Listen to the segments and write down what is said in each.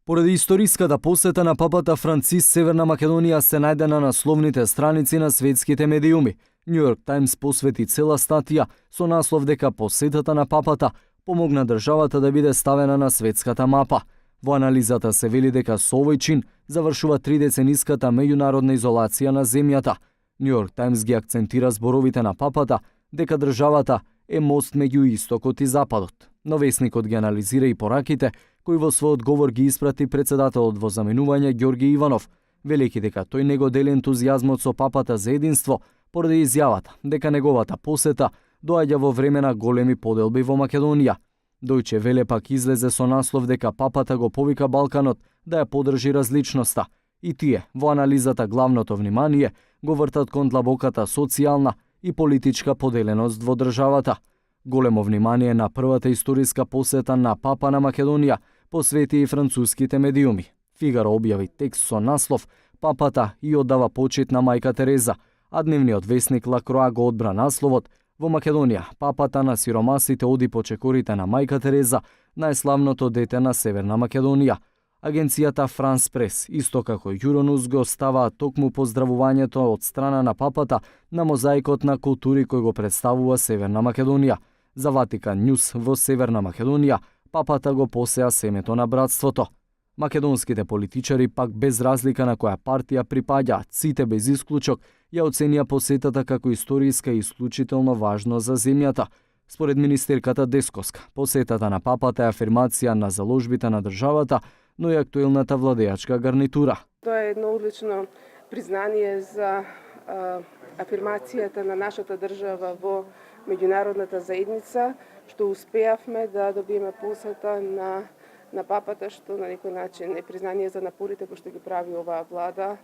Поради историската посета на папата Франциск, Северна Македонија се најде на насловните страници на светските медиуми. Нью Йорк Таймс посвети цела статија со наслов дека посетата на папата помогна државата да биде ставена на светската мапа. Во анализата се вели дека со овој чин завршува 3-децениската меѓународна изолација на земјата. Нью Йорк Таймс ги акцентира зборовите на папата дека државата е мост меѓу истокот и западот. Но весникот ги анализира и пораките кои во својот говор ги испрати председателот во заменување Ѓорги Иванов, велики дека тој не го дели ентузијазмот со папата за единство поради изјавата дека неговата посета доаѓа во време на големи поделби во Македонија. Дојче Веле пак излезе со наслов дека папата го повика Балканот да ја подржи различноста и тие во анализата главното внимание го вртат кон длабоката социјална и политичка поделеност во државата. Големо внимание на првата историска посета на папа на Македонија посвети и француските медиуми. Фигаро објави текст со наслов "Папата и оддава почит на мајка Тереза", а дневниот весник Ла Кроа го одбра насловот "Во Македонија, папата на сиромасите оди по чекорите на мајка Тереза, најславното дете на Северна Македонија". Агенцијата Франс Прес, исто како Јуронус, го ставаа токму поздравувањето од страна на папата на мозаикот на култури кој го представува Северна Македонија. За Ватикан Њус во Северна Македонија, папата го посеа семето на братството. Македонските политичари пак без разлика на која партија припаѓаат, сите без исклучок, ја оценија посетата како историска и исклучително важно за земјата. Според министерката Десковска, посетата на папата е афирмација на заложбите на државата, но и актуелната владеачка гарнитура. Тоа е едно одлично признание за афирмацијата на нашата држава во меѓународната заедница, што успеавме да добиеме посета на папата, што на некој начин е признание за напорите кои што ги прави оваа влада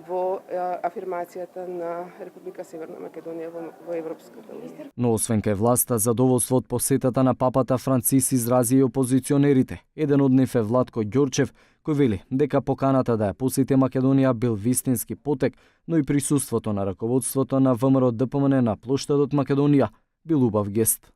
во афирмацијата на Република Северна Македонија во Европската унија. Но освен кај власта, задоволство од посетата на папата Франциск изрази и опозиционерите. Еден од нив е Владко Ѓорчев, кој вели дека поканата да ја посети Македонија бил вистински потек, но и присуството на раководството на ВМРО ДПМН на плоштадот Македонија бил убав гест.